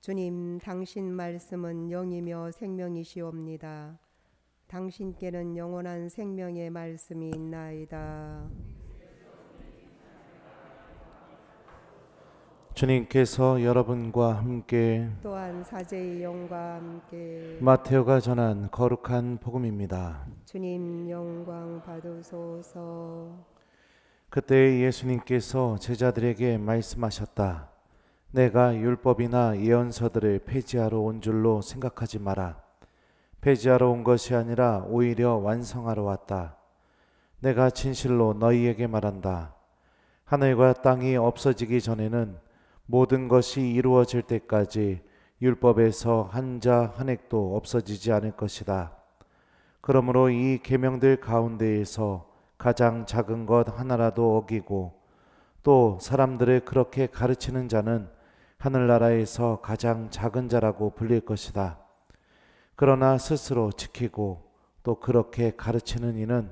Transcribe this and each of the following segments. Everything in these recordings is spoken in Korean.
주님, 당신 말씀은 영이며 생명이시옵니다. 당신께는 영원한 생명의 말씀이 있나이다. 주님께서 여러분과 함께 또한 사제의 영과 함께 마테오가 전한 거룩한 복음입니다. 주님 영광 받으소서. 그때 예수님께서 제자들에게 말씀하셨다. 내가 율법이나 예언서들을 폐지하러 온 줄로 생각하지 마라. 폐지하러 온 것이 아니라 오히려 완성하러 왔다. 내가 진실로 너희에게 말한다. 하늘과 땅이 없어지기 전에는 모든 것이 이루어질 때까지 율법에서 한 자 한 획도 없어지지 않을 것이다. 그러므로 이 계명들 가운데에서 가장 작은 것 하나라도 어기고 또 사람들을 그렇게 가르치는 자는 하늘나라에서 가장 작은 자라고 불릴 것이다. 그러나 스스로 지키고 또 그렇게 가르치는 이는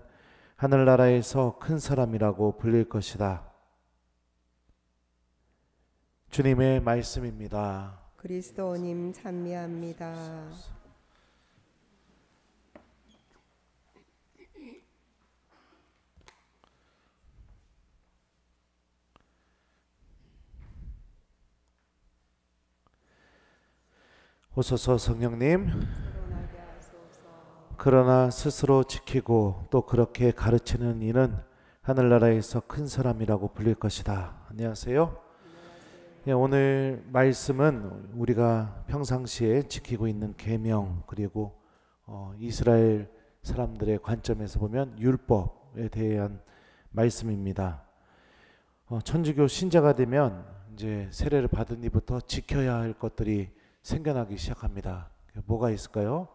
하늘나라에서 큰 사람이라고 불릴 것이다. 주님의 말씀입니다. 그리스도님 찬미합니다. 오소서 성령님, 그러나 스스로 지키고 또 그렇게 가르치는 이는 하늘나라에서 큰 사람이라고 불릴 것이다. 안녕하세요. 오늘 말씀은 우리가 평상시에 지키고 있는 계명, 그리고 이스라엘 사람들의 관점에서 보면 율법에 대한 말씀입니다. 천주교 신자가 되면 이제 세례를 받은 뒤부터 지켜야 할 것들이 생겨나기 시작합니다. 뭐가 있을까요?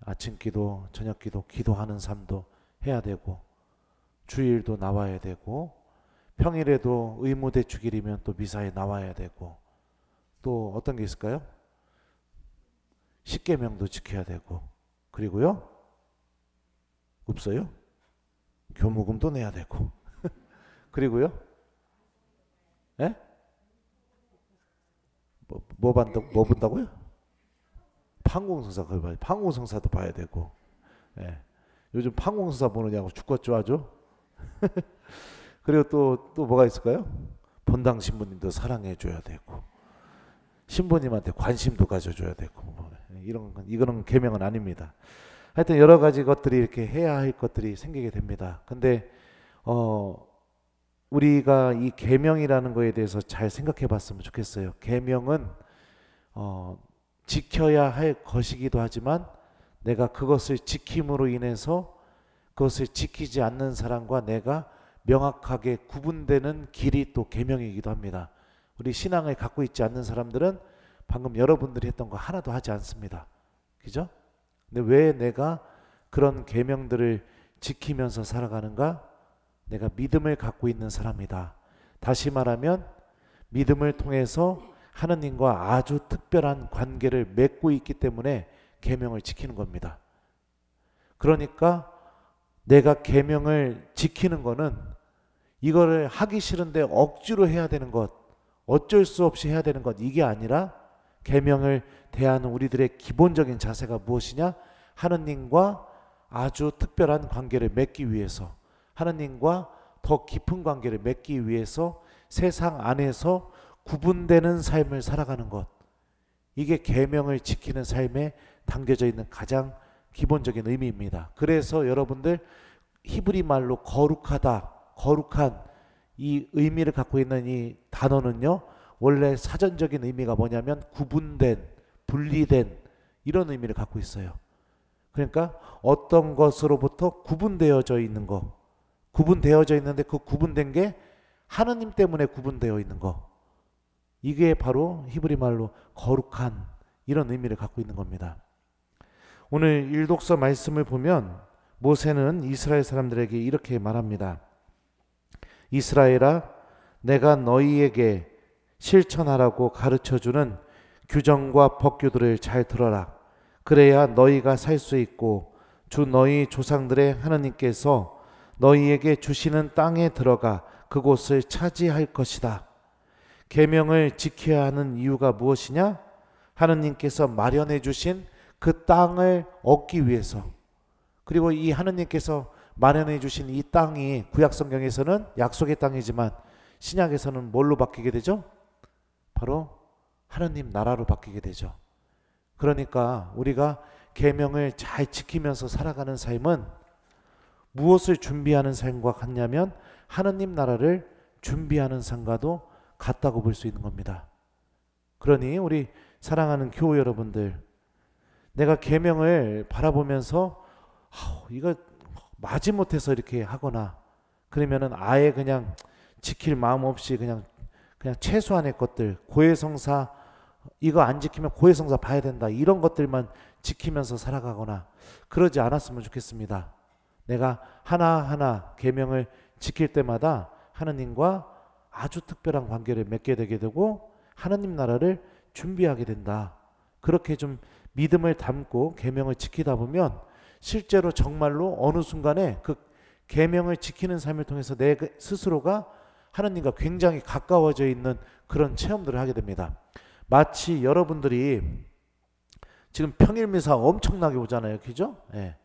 아침 기도, 저녁 기도, 기도하는 삶도 해야 되고, 주일도 나와야 되고, 평일에도 의무대 주길이면 또 미사에 나와야 되고, 또 어떤 게 있을까요? 십계명도 지켜야 되고, 그리고요, 없어요? 교무금도 내야 되고, 그리고요, 예? 뭐 본다고요? 판공성사, 그걸 봐요. 판공성사도 봐야 되고, 예. 요즘 판공성사 보느냐고 죽겠죠, 아주. 그리고 또 뭐가 있을까요? 본당 신부님도 사랑해줘야 되고, 신부님한테 관심도 가져줘야 되고, 이거는 계명은 아닙니다. 하여튼 여러 가지 것들이 이렇게 해야 할 것들이 생기게 됩니다. 근데 우리가 이 계명이라는 거에 대해서 잘 생각해 봤으면 좋겠어요. 계명은 지켜야 할 것이기도 하지만 내가 그것을 지킴으로 인해서 그것을 지키지 않는 사람과 내가 명확하게 구분되는 길이 또 계명이기도 합니다. 우리 신앙을 갖고 있지 않는 사람들은 방금 여러분들이 했던 거 하나도 하지 않습니다. 그죠? 근데 왜 내가 그런 계명들을 지키면서 살아가는가? 내가 믿음을 갖고 있는 사람이다. 다시 말하면 믿음을 통해서 하느님과 아주 특별한 관계를 맺고 있기 때문에 계명을 지키는 겁니다. 그러니까 내가 계명을 지키는 거는 이거를 하기 싫은데 억지로 해야 되는 것, 어쩔 수 없이 해야 되는 것, 이게 아니라 계명을 대하는 우리들의 기본적인 자세가 무엇이냐? 하느님과 아주 특별한 관계를 맺기 위해서, 하느님과 더 깊은 관계를 맺기 위해서 세상 안에서 구분되는 삶을 살아가는 것, 이게 계명을 지키는 삶에 담겨져 있는 가장 기본적인 의미입니다. 그래서 여러분들 히브리 말로 거룩하다, 거룩한 이 의미를 갖고 있는 이 단어는요, 원래 사전적인 의미가 뭐냐면 구분된, 분리된 이런 의미를 갖고 있어요. 그러니까 어떤 것으로부터 구분되어져 있는 거, 구분되어져 있는데 그 구분된 게 하느님 때문에 구분되어 있는 거, 이게 바로 히브리 말로 거룩한 이런 의미를 갖고 있는 겁니다. 오늘 일독서 말씀을 보면 모세는 이스라엘 사람들에게 이렇게 말합니다. 이스라엘아, 내가 너희에게 실천하라고 가르쳐주는 규정과 법규들을 잘 들어라. 그래야 너희가 살 수 있고 주 너희 조상들의 하나님께서 너희에게 주시는 땅에 들어가 그곳을 차지할 것이다. 계명을 지켜야 하는 이유가 무엇이냐? 하느님께서 마련해 주신 그 땅을 얻기 위해서, 그리고 이 하느님께서 마련해 주신 이 땅이 구약 성경에서는 약속의 땅이지만 신약에서는 뭘로 바뀌게 되죠? 바로 하느님 나라로 바뀌게 되죠. 그러니까 우리가 계명을 잘 지키면서 살아가는 삶은 무엇을 준비하는 삶과 같냐면 하느님 나라를 준비하는 삶과도 같다고 볼 수 있는 겁니다. 그러니 우리 사랑하는 교우 여러분들, 내가 계명을 바라보면서 이거 마지못해서 이렇게 하거나 그러면은 아예 그냥 지킬 마음 없이 그냥 최소한의 것들, 고해성사 이거 안 지키면 고해성사 봐야 된다, 이런 것들만 지키면서 살아가거나 그러지 않았으면 좋겠습니다. 내가 하나하나 계명을 지킬 때마다 하느님과 아주 특별한 관계를 맺게 되게 되고 하느님 나라를 준비하게 된다. 그렇게 좀 믿음을 담고 계명을 지키다 보면 실제로 정말로 어느 순간에 그 계명을 지키는 삶을 통해서 내 스스로가 하느님과 굉장히 가까워져 있는 그런 체험들을 하게 됩니다. 마치 여러분들이 지금 평일미사 엄청나게 오잖아요. 그죠? 예.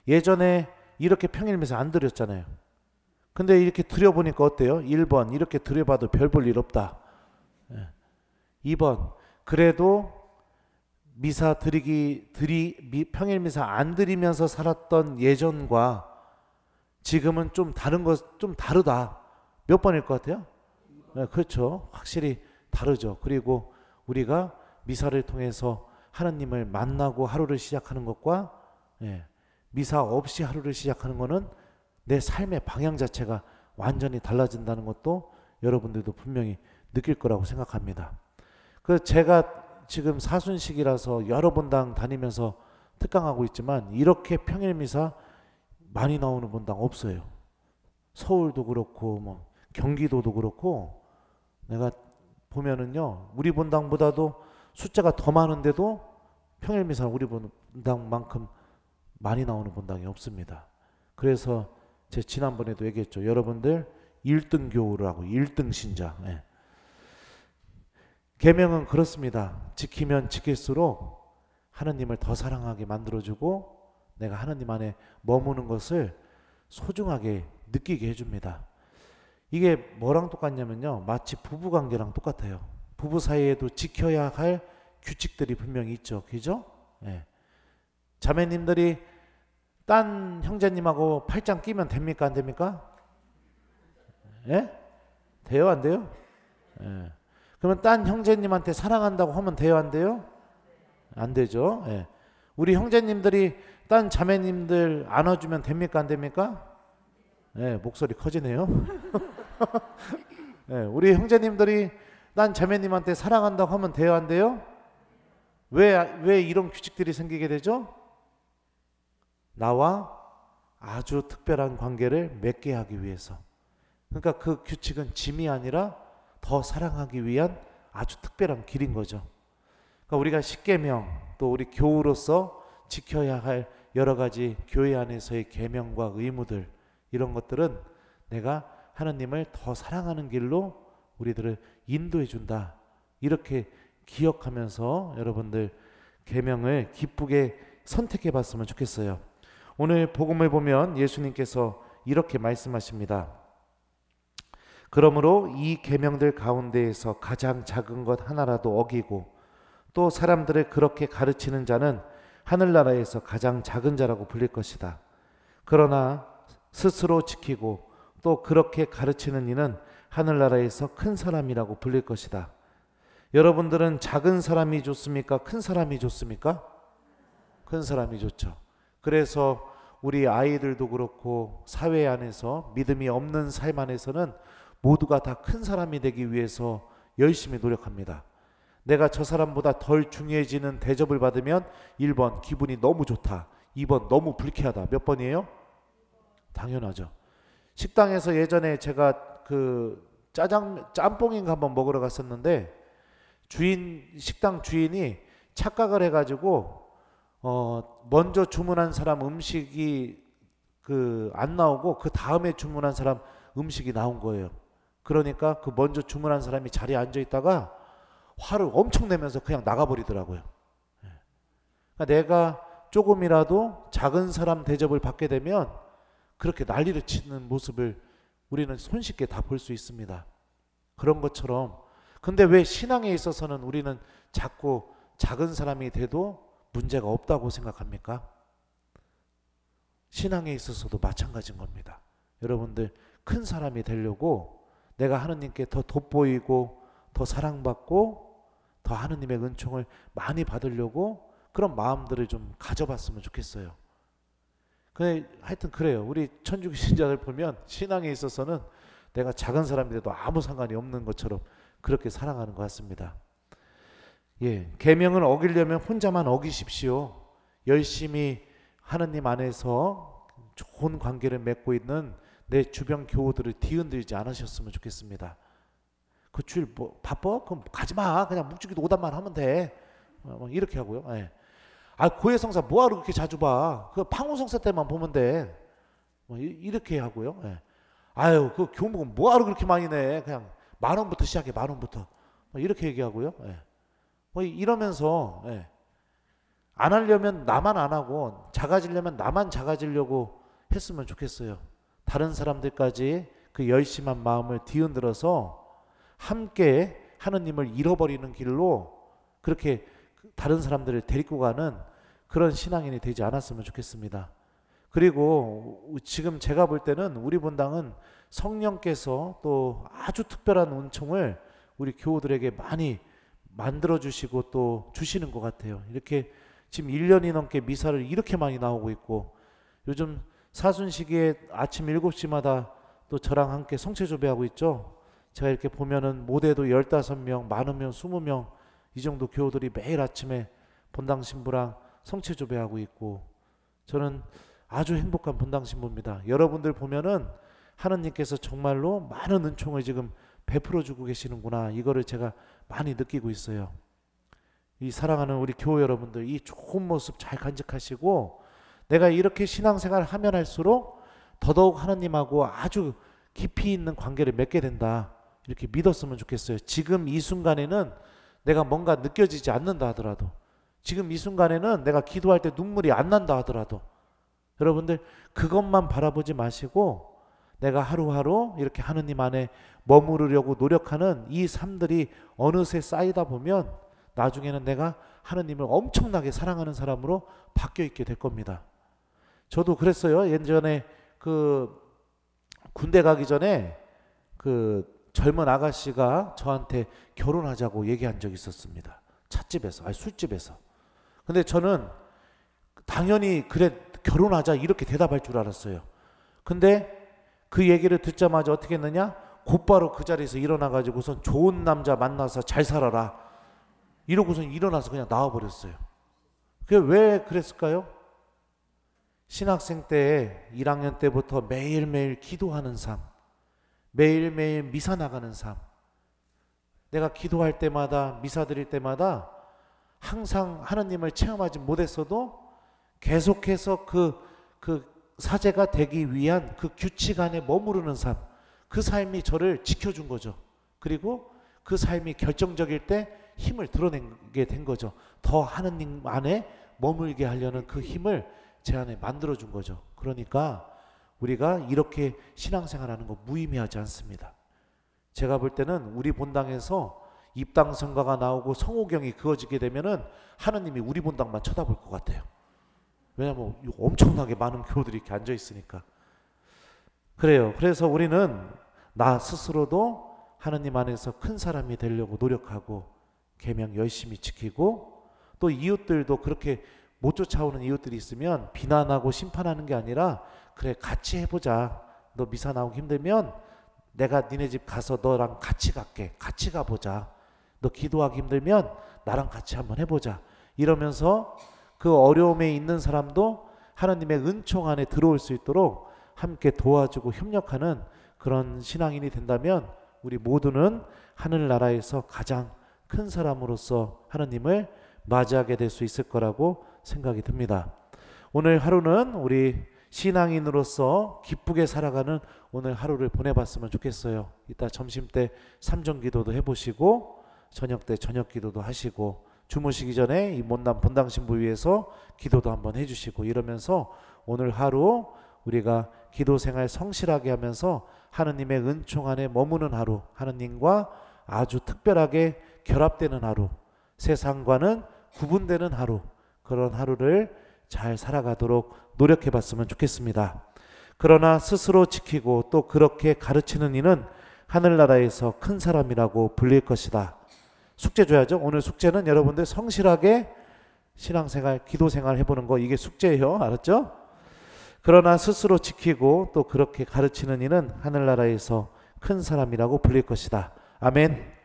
예전에 이렇게 평일미사 안 드렸잖아요. 근데 이렇게 드려보니까 어때요? 1번 이렇게 드려봐도 별 볼 일 없다. 예. 2번 그래도 미사 평일미사 안 드리면서 살았던 예전과 지금은 좀 다르다. 몇 번일 것 같아요? 네, 그렇죠. 확실히 다르죠. 그리고 우리가 미사를 통해서 하나님을 만나고 하루를 시작하는 것과 미사 없이 하루를 시작하는 것은 내 삶의 방향 자체가 완전히 달라진다는 것도 여러분들도 분명히 느낄 거라고 생각합니다. 그 제가 지금 사순식이라서 여러 본당 다니면서 특강하고 있지만 이렇게 평일 미사 많이 나오는 본당 없어요. 서울도 그렇고 뭐 경기도도 그렇고 내가 보면은요 우리 본당보다도 숫자가 더 많은데도 평일 미사 우리 본당만큼 많이 나오는 본당이 없습니다. 그래서 제가 지난번에도 얘기했죠. 여러분들 1등 교우라고 1등 신자. 계명은 그렇습니다. 지키면 지킬수록 하느님을 더 사랑하게 만들어주고 내가 하느님 안에 머무는 것을 소중하게 느끼게 해줍니다. 이게 뭐랑 똑같냐면요. 마치 부부관계랑 똑같아요. 부부 사이에도 지켜야 할 규칙들이 분명히 있죠. 그죠? 자매님들이 딴 형제님하고 팔짱 끼면 됩니까? 안 됩니까? 돼요? 안 돼요? 그러면 딴 형제님한테 사랑한다고 하면 돼요? 안 돼요? 안 되죠. 우리 형제님들이 딴 자매님들 안아주면 됩니까? 안 됩니까? 목소리 커지네요. 우리 형제님들이 딴 자매님한테 사랑한다고 하면 돼요? 안 돼요? 왜 이런 규칙들이 생기게 되죠? 나와 아주 특별한 관계를 맺게 하기 위해서. 그러니까 그 규칙은 짐이 아니라 더 사랑하기 위한 아주 특별한 길인 거죠. 그러니까 우리가 십계명 또 우리 교우로서 지켜야 할 여러 가지 교회 안에서의 계명과 의무들, 이런 것들은 내가 하나님을 더 사랑하는 길로 우리들을 인도해 준다. 이렇게 기억하면서 여러분들 계명을 기쁘게 선택해 봤으면 좋겠어요. 오늘 복음을 보면 예수님께서 이렇게 말씀하십니다. 그러므로 이 계명들 가운데에서 가장 작은 것 하나라도 어기고 또 사람들을 그렇게 가르치는 자는 하늘나라에서 가장 작은 자라고 불릴 것이다. 그러나 스스로 지키고 또 그렇게 가르치는 이는 하늘나라에서 큰 사람이라고 불릴 것이다. 여러분들은 작은 사람이 좋습니까? 큰 사람이 좋습니까? 큰 사람이 좋죠. 그래서 우리 아이들도 그렇고 사회 안에서 믿음이 없는 삶 안에서는 모두가 다 큰 사람이 되기 위해서 열심히 노력합니다. 내가 저 사람보다 덜 중요해지는 대접을 받으면 1번 기분이 너무 좋다, 2번 너무 불쾌하다. 몇 번이에요? 당연하죠. 식당에서 예전에 제가 그 짬뽕인가 한번 먹으러 갔었는데 식당 주인이 착각을 해가지고 먼저 주문한 사람 음식이 안 나오고 그 다음에 주문한 사람 음식이 나온 거예요. 그러니까 그 먼저 주문한 사람이 자리에 앉아 있다가 화를 엄청 내면서 그냥 나가버리더라고요. 그러니까 내가 조금이라도 작은 사람 대접을 받게 되면 그렇게 난리를 치는 모습을 우리는 손쉽게 다 볼 수 있습니다. 그런 것처럼, 근데 왜 신앙에 있어서는 우리는 자꾸 작은 사람이 돼도 문제가 없다고 생각합니까? 신앙에 있어서도 마찬가지인 겁니다. 여러분들 큰 사람이 되려고 내가 하느님께 더 돋보이고 더 사랑받고 더 하느님의 은총을 많이 받으려고 그런 마음들을 좀 가져봤으면 좋겠어요. 근데 하여튼 그래요. 우리 천주교 신자들 보면 신앙에 있어서는 내가 작은 사람이 돼도 아무 상관이 없는 것처럼 그렇게 살아가는 것 같습니다. 예, 계명을 어기려면 혼자만 어기십시오. 열심히 하느님 안에서 좋은 관계를 맺고 있는 내 주변 교우들을 뒤흔들지 않으셨으면 좋겠습니다. 그 주일 뭐 바빠? 그럼 가지마. 그냥 묵주기도 오단만 하면 돼. 이렇게 하고요. 예. 아, 고해성사 뭐하러 그렇게 자주 봐? 그 방호성사 때만 보면 돼. 이렇게 하고요. 예. 아유, 그 교목은 뭐하러 그렇게 많이 내? 그냥 10,000원부터 시작해. 10,000원부터. 이렇게 얘기하고요. 예. 이러면서 예. 안 하려면 나만 안 하고 작아지려면 나만 작아지려고 했으면 좋겠어요. 다른 사람들까지 그 열심한 마음을 뒤흔들어서 함께 하느님을 잃어버리는 길로 그렇게 다른 사람들을 데리고 가는 그런 신앙인이 되지 않았으면 좋겠습니다. 그리고 지금 제가 볼 때는 우리 본당은 성령께서 또 아주 특별한 은총을 우리 교우들에게 많이 만들어주시고 또 주시는 것 같아요. 이렇게 지금 1년이 넘게 미사를 이렇게 많이 나오고 있고, 요즘 사순시기에 아침 7시마다 또 저랑 함께 성체조배하고 있죠. 제가 이렇게 보면은 모대도 15명, 많으면 20명 이 정도 교우들이 매일 아침에 본당 신부랑 성체조배하고 있고, 저는 아주 행복한 본당 신부입니다. 여러분들 보면은 하느님께서 정말로 많은 은총을 지금 베풀어 주고 계시는구나, 이거를 제가 많이 느끼고 있어요. 이 사랑하는 우리 교우 여러분들, 이 좋은 모습 잘 간직하시고, 내가 이렇게 신앙생활을 하면 할수록 더더욱 하느님하고 아주 깊이 있는 관계를 맺게 된다, 이렇게 믿었으면 좋겠어요. 지금 이 순간에는 내가 뭔가 느껴지지 않는다 하더라도, 지금 이 순간에는 내가 기도할 때 눈물이 안 난다 하더라도, 여러분들 그것만 바라보지 마시고 내가 하루하루 이렇게 하느님 안에 머무르려고 노력하는 이 삶들이 어느새 쌓이다 보면 나중에는 내가 하느님을 엄청나게 사랑하는 사람으로 바뀌어 있게 될 겁니다. 저도 그랬어요. 예전에 그 군대 가기 전에 그 젊은 아가씨가 저한테 결혼하자고 얘기한 적이 있었습니다. 찻집에서, 아니 술집에서. 근데 저는 당연히 그래 결혼하자 이렇게 대답할 줄 알았어요. 근데 그 얘기를 듣자마자 어떻게 했느냐? 곧바로 그 자리에서 일어나가지고선 좋은 남자 만나서 잘 살아라, 이러고선 일어나서 그냥 나와버렸어요. 그게 왜 그랬을까요? 신학생 때 1학년 때부터 매일매일 기도하는 삶, 매일매일 미사 나가는 삶, 내가 기도할 때마다 미사 드릴 때마다 항상 하느님을 체험하지 못했어도 계속해서 그 사제가 되기 위한 그 규칙 안에 머무르는 삶, 그 삶이 저를 지켜준 거죠. 그리고 그 삶이 결정적일 때 힘을 드러내게 된 거죠. 더 하느님 안에 머물게 하려는 그 힘을 제 안에 만들어준 거죠. 그러니까 우리가 이렇게 신앙생활하는 거 무의미하지 않습니다. 제가 볼 때는 우리 본당에서 입당성가가 나오고 성호경이 그어지게 되면은 하느님이 우리 본당만 쳐다볼 것 같아요. 왜냐면 엄청나게 많은 교우들이 이렇게 앉아 있으니까. 그래요. 그래서 우리는 나 스스로도 하느님 안에서 큰 사람이 되려고 노력하고 계명 열심히 지키고, 또 이웃들도 그렇게 못 쫓아오는 이웃들이 있으면 비난하고 심판하는 게 아니라, 그래 같이 해보자, 너 미사 나오기 힘들면 내가 니네 집 가서 너랑 같이 갈게, 같이 가보자, 너 기도하기 힘들면 나랑 같이 한번 해보자, 이러면서 그 어려움에 있는 사람도 하나님의 은총 안에 들어올 수 있도록 함께 도와주고 협력하는 그런 신앙인이 된다면 우리 모두는 하늘나라에서 가장 큰 사람으로서 하나님을 맞이하게 될 수 있을 거라고 생각이 듭니다. 오늘 하루는 우리 신앙인으로서 기쁘게 살아가는 오늘 하루를 보내봤으면 좋겠어요. 이따 점심때 삼정기도도 해보시고 저녁 때 저녁 기도도 하시고 주무시기 전에 이 못난 본당 신부 위해서 기도도 한번 해주시고 이러면서 오늘 하루 우리가 기도 생활 성실하게 하면서 하느님의 은총 안에 머무는 하루, 하느님과 아주 특별하게 결합되는 하루, 세상과는 구분되는 하루, 그런 하루를 잘 살아가도록 노력해 봤으면 좋겠습니다. 그러나 스스로 지키고 또 그렇게 가르치는 이는 하늘나라에서 큰 사람이라고 불릴 것이다. 숙제 줘야죠. 오늘 숙제는 여러분들 성실하게 신앙생활, 기도생활 해보는 거, 이게 숙제예요. 알았죠? 그러나 스스로 지키고 또 그렇게 가르치는 이는 하늘나라에서 큰 사람이라고 불릴 것이다. 아멘.